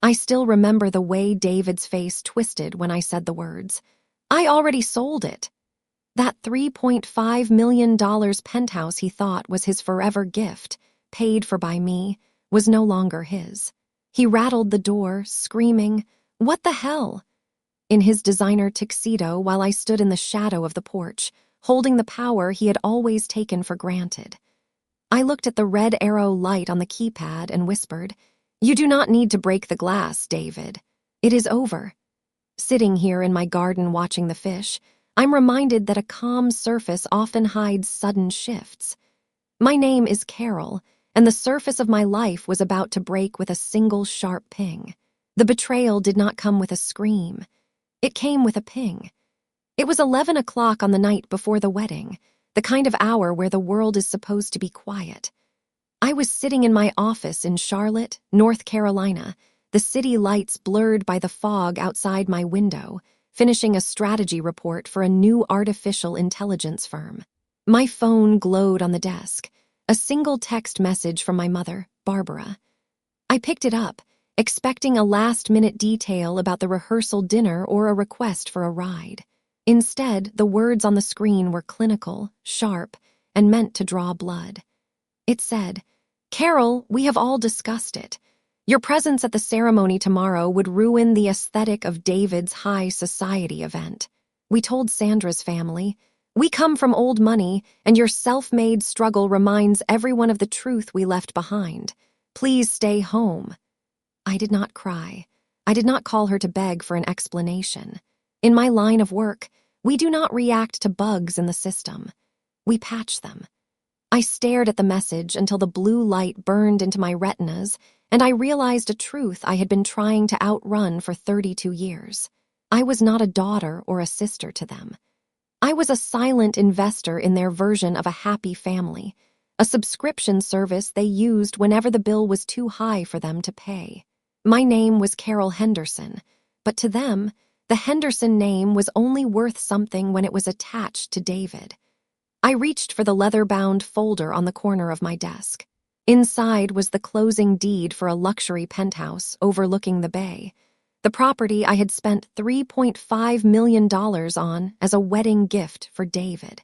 I still remember the way David's face twisted when I said the words. I already sold it. That $3.5 million penthouse he thought was his forever gift, paid for by me, was no longer his. He rattled the door, screaming, "What the hell?" in his designer tuxedo while I stood in the shadow of the porch, holding the power he had always taken for granted. I looked at the red arrow light on the keypad and whispered, "You do not need to break the glass, David. It is over." Sitting here in my garden watching the fish, I'm reminded that a calm surface often hides sudden shifts. My name is Carol, and the surface of my life was about to break with a single sharp ping. The betrayal did not come with a scream. It came with a ping. It was 11 o'clock on the night before the wedding, the kind of hour where the world is supposed to be quiet. I was sitting in my office in Charlotte, North Carolina, the city lights blurred by the fog outside my window, finishing a strategy report for a new artificial intelligence firm. My phone glowed on the desk, a single text message from my mother, Barbara. I picked it up, expecting a last-minute detail about the rehearsal dinner or a request for a ride. Instead, the words on the screen were clinical, sharp, and meant to draw blood. It said, "Carol, we have all discussed it. Your presence at the ceremony tomorrow would ruin the aesthetic of David's high society event. We told Sandra's family, we come from old money, and your self-made struggle reminds everyone of the truth we left behind. Please stay home." I did not cry. I did not call her to beg for an explanation. In my line of work, we do not react to bugs in the system. We patch them. I stared at the message until the blue light burned into my retinas, and I realized a truth I had been trying to outrun for 32 years. I was not a daughter or a sister to them. I was a silent investor in their version of a happy family, a subscription service they used whenever the bill was too high for them to pay. My name was Carol Henderson, but to them, the Henderson name was only worth something when it was attached to David. I reached for the leather-bound folder on the corner of my desk. Inside was the closing deed for a luxury penthouse overlooking the bay, the property I had spent $3.5 million on as a wedding gift for David.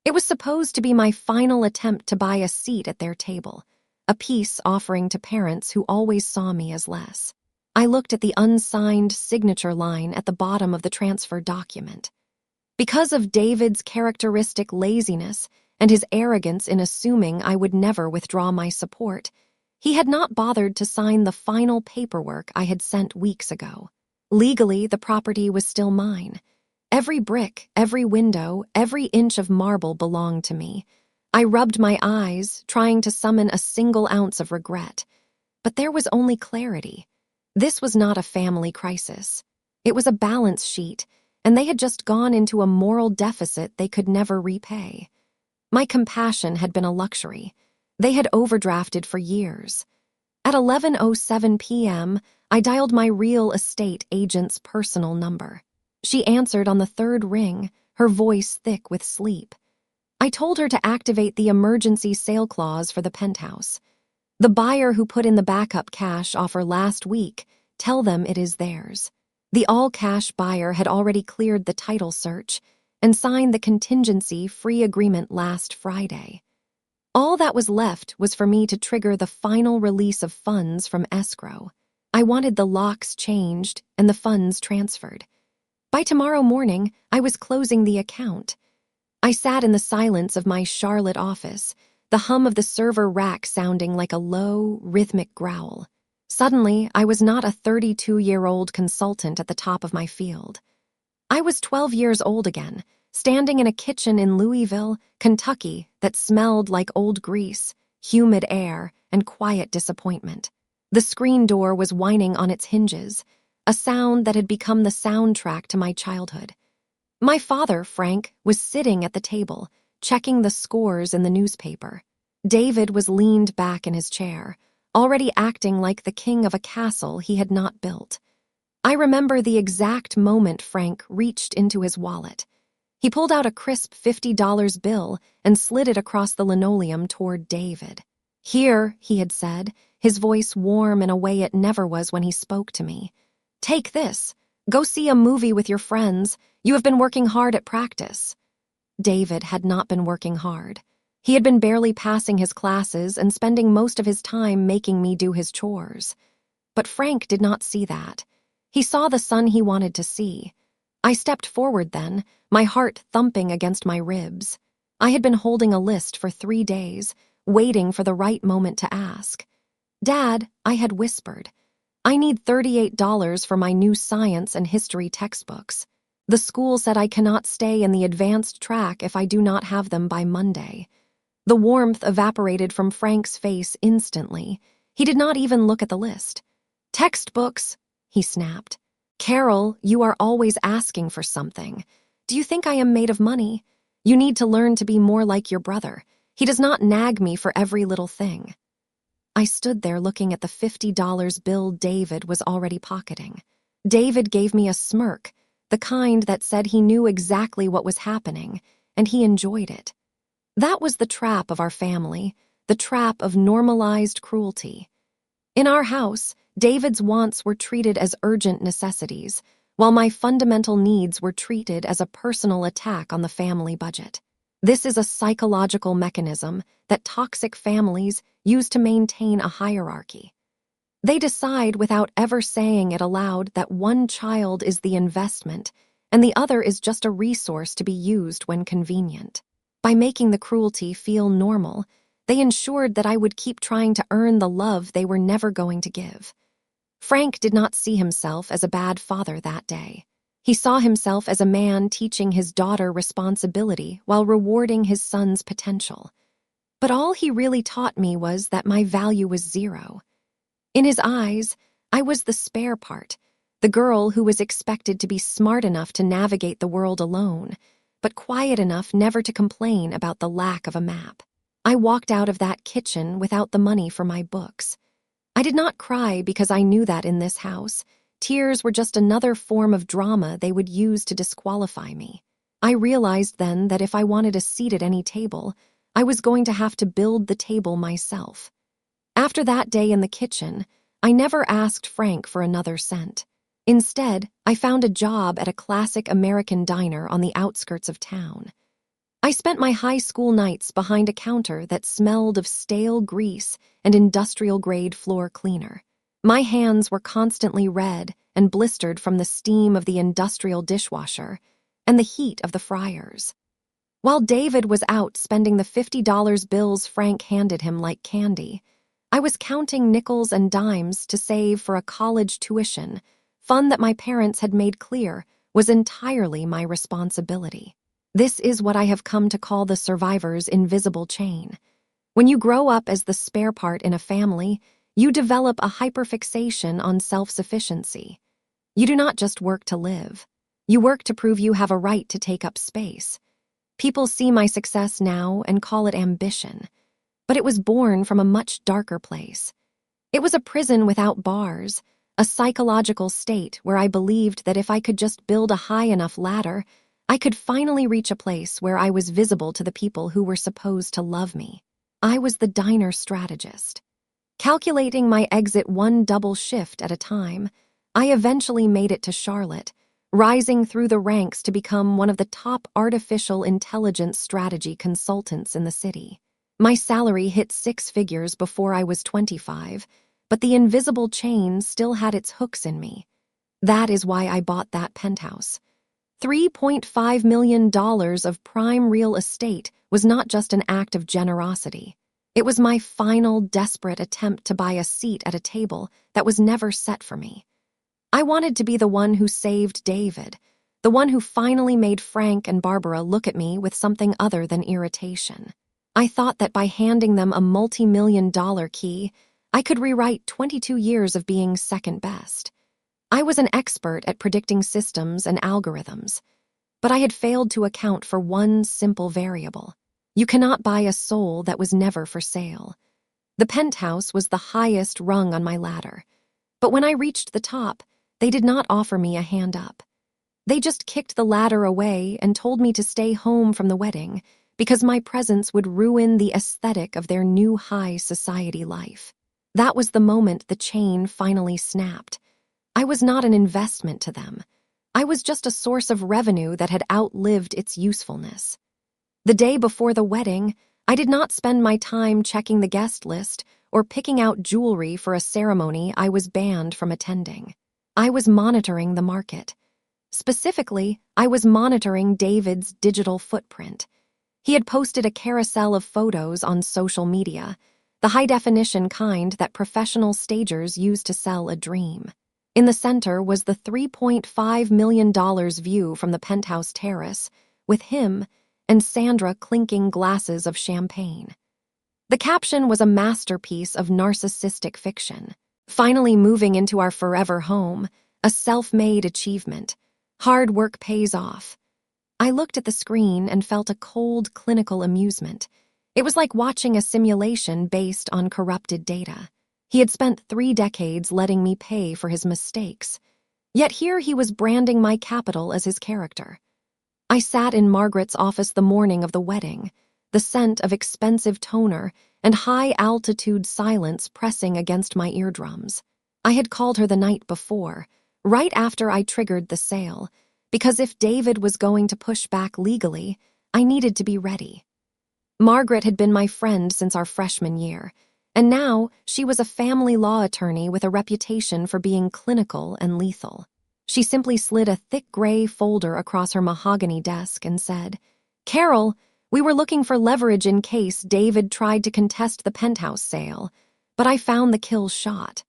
It was supposed to be my final attempt to buy a seat at their table, a peace offering to parents who always saw me as less. I looked at the unsigned signature line at the bottom of the transfer document. Because of David's characteristic laziness and his arrogance in assuming I would never withdraw my support, he had not bothered to sign the final paperwork I had sent weeks ago. Legally, the property was still mine. Every brick, every window, every inch of marble belonged to me. I rubbed my eyes, trying to summon a single ounce of regret. But there was only clarity. This was not a family crisis. It was a balance sheet, and they had just gone into a moral deficit they could never repay. My compassion had been a luxury. They had overdrafted for years. At 11:07 p.m., I dialed my real estate agent's personal number. She answered on the third ring, her voice thick with sleep. I told her to activate the emergency sale clause for the penthouse. The buyer who put in the backup cash offer last week, tell them it is theirs. The all-cash buyer had already cleared the title search and signed the contingency-free agreement last Friday. All that was left was for me to trigger the final release of funds from escrow. I wanted the locks changed and the funds transferred. By tomorrow morning, I was closing the account. I sat in the silence of my Charlotte office, the hum of the server rack sounding like a low, rhythmic growl. Suddenly, I was not a 32-year-old consultant at the top of my field. I was 12 years old again, standing in a kitchen in Louisville, Kentucky that smelled like old grease, humid air, and quiet disappointment. The screen door was whining on its hinges, a sound that had become the soundtrack to my childhood. My father, Frank, was sitting at the table, checking the scores in the newspaper. David was leaned back in his chair, already acting like the king of a castle he had not built. I remember the exact moment Frank reached into his wallet. He pulled out a crisp $50 bill and slid it across the linoleum toward David. "Here," he had said, his voice warm in a way it never was when he spoke to me. "Take this. Go see a movie with your friends. You have been working hard at practice." David had not been working hard. He had been barely passing his classes and spending most of his time making me do his chores. But Frank did not see that. He saw the son he wanted to see. I stepped forward then, my heart thumping against my ribs. I had been holding a list for 3 days, waiting for the right moment to ask. "Dad," I had whispered, "I need $38 for my new science and history textbooks. The school said I cannot stay in the advanced track if I do not have them by Monday." The warmth evaporated from Frank's face instantly. He did not even look at the list. "Textbooks," he snapped. "Carol, you are always asking for something. Do you think I am made of money? You need to learn to be more like your brother. He does not nag me for every little thing." I stood there looking at the $50 bill David was already pocketing. David gave me a smirk, the kind that said he knew exactly what was happening, and he enjoyed it. That was the trap of our family, the trap of normalized cruelty. In our house, David's wants were treated as urgent necessities, while my fundamental needs were treated as a personal attack on the family budget. This is a psychological mechanism that toxic families use to maintain a hierarchy. They decide without ever saying it aloud that one child is the investment and the other is just a resource to be used when convenient. By making the cruelty feel normal, they ensured that I would keep trying to earn the love they were never going to give. Frank did not see himself as a bad father that day. He saw himself as a man teaching his daughter responsibility while rewarding his son's potential. But all he really taught me was that my value was 0. In his eyes, I was the spare part, the girl who was expected to be smart enough to navigate the world alone, but quiet enough never to complain about the lack of a map. I walked out of that kitchen without the money for my books. I did not cry because I knew that in this house, tears were just another form of drama they would use to disqualify me. I realized then that if I wanted a seat at any table, I was going to have to build the table myself. After that day in the kitchen, I never asked Frank for another cent. Instead, I found a job at a classic American diner on the outskirts of town. I spent my high school nights behind a counter that smelled of stale grease and industrial-grade floor cleaner. My hands were constantly red and blistered from the steam of the industrial dishwasher and the heat of the fryers. While David was out spending the $50 bills Frank handed him like candy, I was counting nickels and dimes to save for a college tuition, fun that my parents had made clear was entirely my responsibility. This is what I have come to call the survivor's invisible chain. When you grow up as the spare part in a family, you develop a hyperfixation on self-sufficiency. You do not just work to live. You work to prove you have a right to take up space. People see my success now and call it ambition, but it was born from a much darker place. It was a prison without bars, a psychological state where I believed that if I could just build a high enough ladder, I could finally reach a place where I was visible to the people who were supposed to love me. I was the diner strategist. Calculating my exit one double shift at a time, I eventually made it to Charlotte, rising through the ranks to become one of the top artificial intelligence strategy consultants in the city. My salary hit 6 figures before I was 25, but the invisible chain still had its hooks in me. That is why I bought that penthouse. $3.5 million of prime real estate was not just an act of generosity. It was my final, desperate attempt to buy a seat at a table that was never set for me. I wanted to be the one who saved David, the one who finally made Frank and Barbara look at me with something other than irritation. I thought that by handing them a multi-million-dollar key, I could rewrite 22 years of being second best. I was an expert at predicting systems and algorithms, but I had failed to account for one simple variable. You cannot buy a soul that was never for sale. The penthouse was the highest rung on my ladder, but when I reached the top, they did not offer me a hand up. They just kicked the ladder away and told me to stay home from the wedding because my presence would ruin the aesthetic of their new high society life. That was the moment the chain finally snapped. I was not an investment to them. I was just a source of revenue that had outlived its usefulness. The day before the wedding, I did not spend my time checking the guest list or picking out jewelry for a ceremony I was banned from attending. I was monitoring the market. Specifically, I was monitoring David's digital footprint. He had posted a carousel of photos on social media, the high-definition kind that professional stagers use to sell a dream. In the center was the $3.5 million view from the penthouse terrace, with him and Sandra clinking glasses of champagne. The caption was a masterpiece of narcissistic fiction. Finally moving into our forever home, a self-made achievement. Hard work pays off. I looked at the screen and felt a cold, clinical amusement. It was like watching a simulation based on corrupted data. He had spent 3 decades letting me pay for his mistakes. Yet here he was branding my capital as his character. I sat in Margaret's office the morning of the wedding, the scent of expensive toner and high-altitude silence pressing against my eardrums. I had called her the night before, right after I triggered the sale, because if David was going to push back legally, I needed to be ready. Margaret had been my friend since our freshman year, and now she was a family law attorney with a reputation for being clinical and lethal. She simply slid a thick gray folder across her mahogany desk and said, "Carol, we were looking for leverage in case David tried to contest the penthouse sale, but I found the kill shot."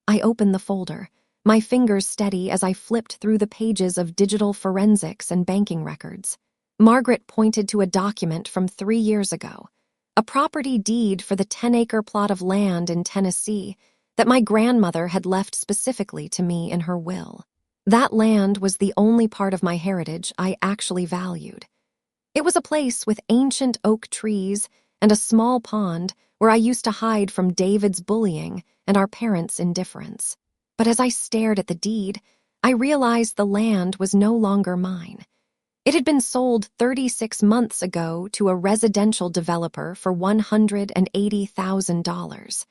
I opened the folder, my fingers steady as I flipped through the pages of digital forensics and banking records. Margaret pointed to a document from 3 years ago, a property deed for the 10-acre plot of land in Tennessee that my grandmother had left specifically to me in her will. That land was the only part of my heritage I actually valued. It was a place with ancient oak trees and a small pond where I used to hide from David's bullying and our parents' indifference. But as I stared at the deed, I realized the land was no longer mine. It had been sold 36 months ago to a residential developer for $180,000.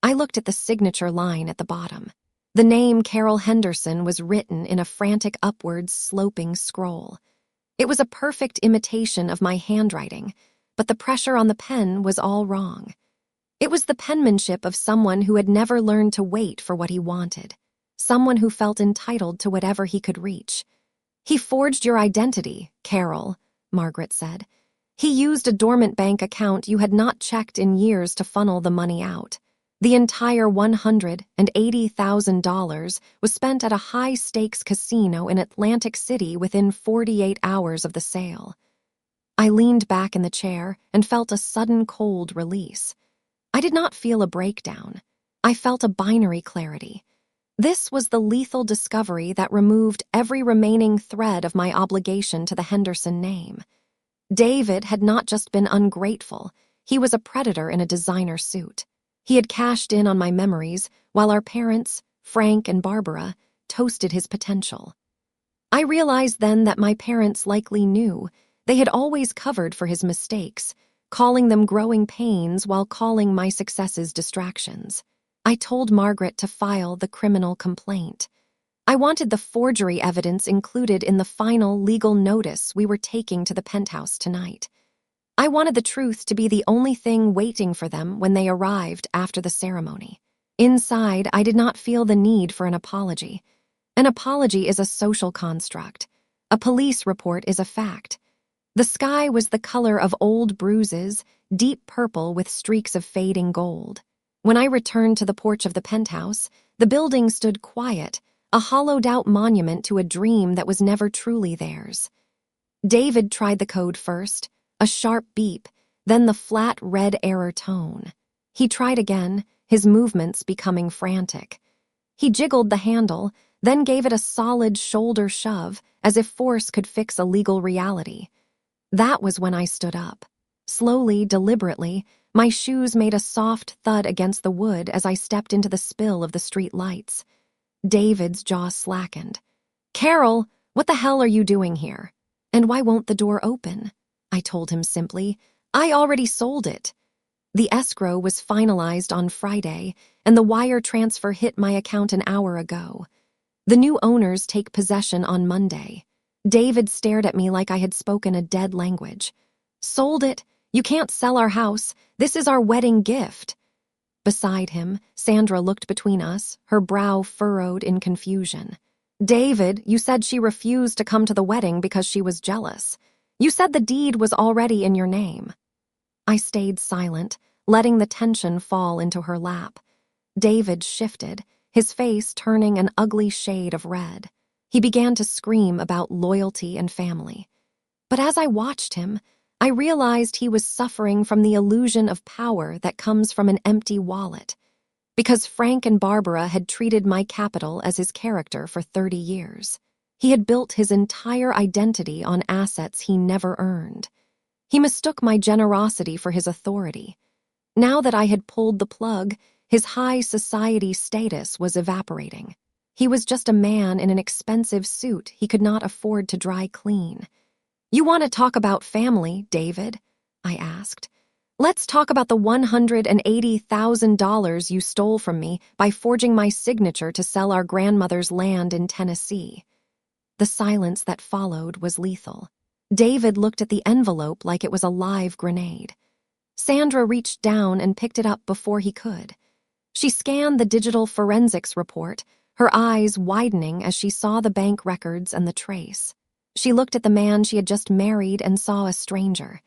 I looked at the signature line at the bottom. The name Carol Henderson was written in a frantic upwards sloping scroll. It was a perfect imitation of my handwriting, but the pressure on the pen was all wrong. It was the penmanship of someone who had never learned to wait for what he wanted, someone who felt entitled to whatever he could reach. "He forged your identity, Carol," Margaret said. "He used a dormant bank account you had not checked in years to funnel the money out. The entire $180,000 was spent at a high-stakes casino in Atlantic City within 48 hours of the sale." I leaned back in the chair and felt a sudden cold release. I did not feel a breakdown. I felt a binary clarity. This was the lethal discovery that removed every remaining thread of my obligation to the Henderson name. David had not just been ungrateful, he was a predator in a designer suit. He had cashed in on my memories while our parents, Frank and Barbara, toasted his potential. I realized then that my parents likely knew. They had always covered for his mistakes, calling them growing pains while calling my successes distractions. I told Margaret to file the criminal complaint. I wanted the forgery evidence included in the final legal notice we were taking to the penthouse tonight. I wanted the truth to be the only thing waiting for them when they arrived after the ceremony. Inside, I did not feel the need for an apology. An apology is a social construct. A police report is a fact. The sky was the color of old bruises, deep purple with streaks of fading gold. When I returned to the porch of the penthouse, the building stood quiet, a hollowed-out monument to a dream that was never truly theirs. David tried the code first, a sharp beep, then the flat red error tone. He tried again, his movements becoming frantic. He jiggled the handle, then gave it a solid shoulder shove, as if force could fix a legal reality. That was when I stood up. Slowly, deliberately, my shoes made a soft thud against the wood as I stepped into the spill of the street lights. David's jaw slackened. "Carol, what the hell are you doing here? And why won't the door open?" I told him simply. "I already sold it." The escrow was finalized on Friday, and the wire transfer hit my account an hour ago. The new owners take possession on Monday. David stared at me like I had spoken a dead language. Sold it. You can't sell our house. This is our wedding gift. Beside him, Sandra looked between us, her brow furrowed in confusion. David, you said she refused to come to the wedding because she was jealous. You said the deed was already in your name. I stayed silent, letting the tension fall into her lap. David shifted, his face turning an ugly shade of red. He began to scream about loyalty and family. But as I watched him, I realized he was suffering from the illusion of power that comes from an empty wallet. Because Frank and Barbara had treated my capital as his character for 30 years. He had built his entire identity on assets he never earned. He mistook my generosity for his authority. Now that I had pulled the plug, his high society status was evaporating. He was just a man in an expensive suit he could not afford to dry clean. You want to talk about family, David? I asked. Let's talk about the $180,000 you stole from me by forging my signature to sell our grandmother's land in Tennessee. The silence that followed was lethal. David looked at the envelope like it was a live grenade. Sandra reached down and picked it up before he could. She scanned the digital forensics report, her eyes widening as she saw the bank records and the trace. She looked at the man she had just married and saw a stranger.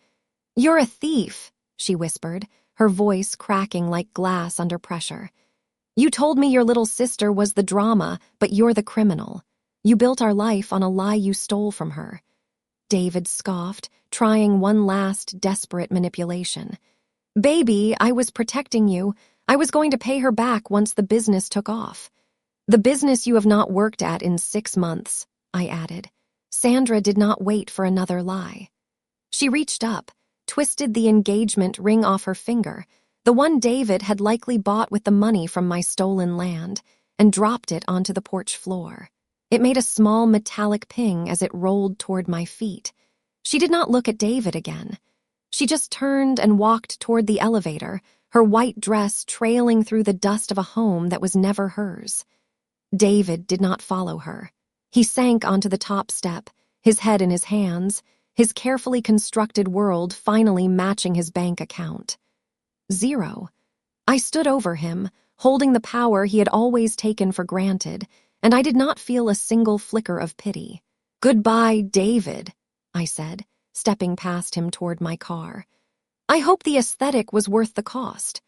You're a thief, she whispered, her voice cracking like glass under pressure. You told me your little sister was the drama, but you're the criminal. You built our life on a lie you stole from her. David scoffed, trying one last desperate manipulation. Baby, I was protecting you. I was going to pay her back once the business took off. The business you have not worked at in 6 months, I added. Sandra did not wait for another lie. She reached up, twisted the engagement ring off her finger, the one David had likely bought with the money from my stolen land, and dropped it onto the porch floor. It made a small metallic ping as it rolled toward my feet. She did not look at David again. She just turned and walked toward the elevator, her white dress trailing through the dust of a home that was never hers. David did not follow her. He sank onto the top step, his head in his hands, his carefully constructed world finally matching his bank account. 0. I stood over him, holding the power he had always taken for granted, and I did not feel a single flicker of pity. Goodbye, David, I said, stepping past him toward my car. I hope the aesthetic was worth the cost.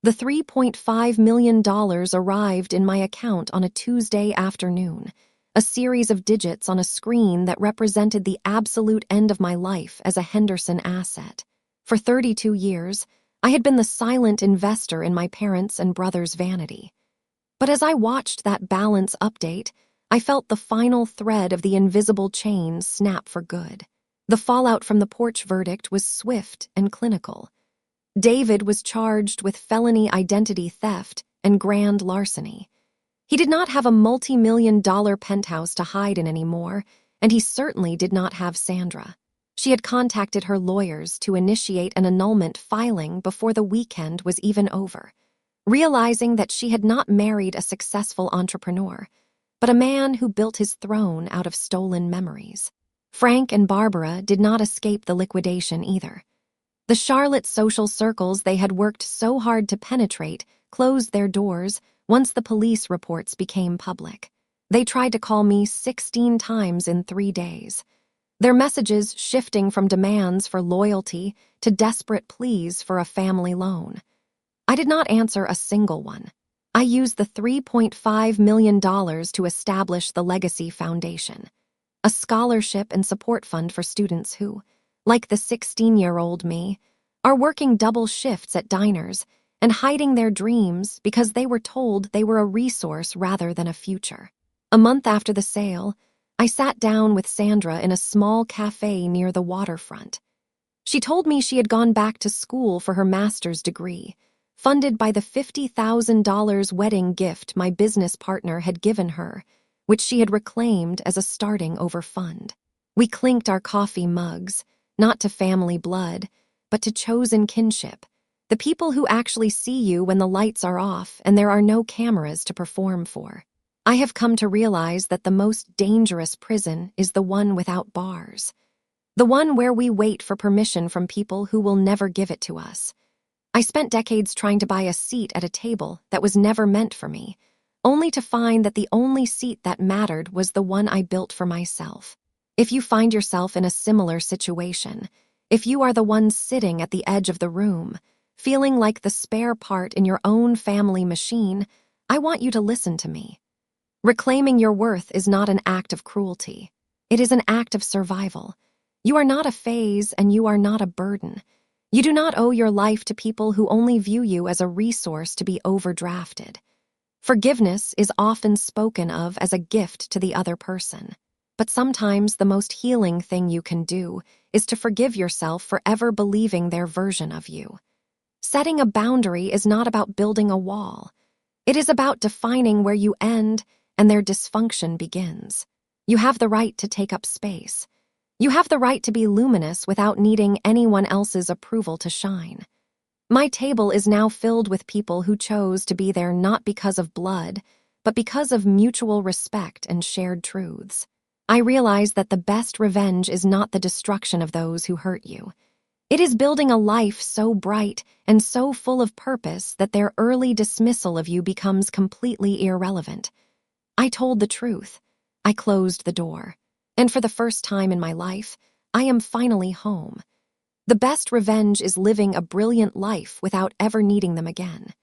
The $3.5 million arrived in my account on a Tuesday afternoon, a series of digits on a screen that represented the absolute end of my life as a Henderson asset. For 32 years, I had been the silent investor in my parents' and brother's vanity. But as I watched that balance update, I felt the final thread of the invisible chain snap for good. The fallout from the porch verdict was swift and clinical. David was charged with felony identity theft and grand larceny. He did not have a multi-million-dollar penthouse to hide in anymore, and he certainly did not have Sandra. She had contacted her lawyers to initiate an annulment filing before the weekend was even over, realizing that she had not married a successful entrepreneur, but a man who built his throne out of stolen memories. Frank and Barbara did not escape the liquidation either. The Charlotte social circles they had worked so hard to penetrate closed their doors once the police reports became public. They tried to call me 16 times in 3 days, their messages shifting from demands for loyalty to desperate pleas for a family loan. I did not answer a single one. I used the $3.5 million to establish the Legacy Foundation, a scholarship and support fund for students who, like the 16-year-old me, are working double shifts at diners and hiding their dreams because they were told they were a resource rather than a future. A month after the sale, I sat down with Sandra in a small cafe near the waterfront. She told me she had gone back to school for her master's degree, funded by the $50,000 wedding gift my business partner had given her, which she had reclaimed as a starting over fund. We clinked our coffee mugs, not to family blood, but to chosen kinship, The people who actually see you when the lights are off and there are no cameras to perform for. I have come to realize that the most dangerous prison is the one without bars. The one where we wait for permission from people who will never give it to us. I spent decades trying to buy a seat at a table that was never meant for me, only to find that the only seat that mattered was the one I built for myself. If you find yourself in a similar situation, if you are the one sitting at the edge of the room, feeling like the spare part in your own family machine, I want you to listen to me. Reclaiming your worth is not an act of cruelty. It is an act of survival. You are not a phase and you are not a burden. You do not owe your life to people who only view you as a resource to be overdrafted. Forgiveness is often spoken of as a gift to the other person, but sometimes the most healing thing you can do is to forgive yourself for ever believing their version of you. Setting a boundary is not about building a wall. It is about defining where you end and their dysfunction begins. You have the right to take up space. You have the right to be luminous without needing anyone else's approval to shine. My table is now filled with people who chose to be there not because of blood, but because of mutual respect and shared truths. I realize that the best revenge is not the destruction of those who hurt you. It is building a life so bright and so full of purpose that their early dismissal of you becomes completely irrelevant. I told the truth. I closed the door. And for the first time in my life, I am finally home. The best revenge is living a brilliant life without ever needing them again.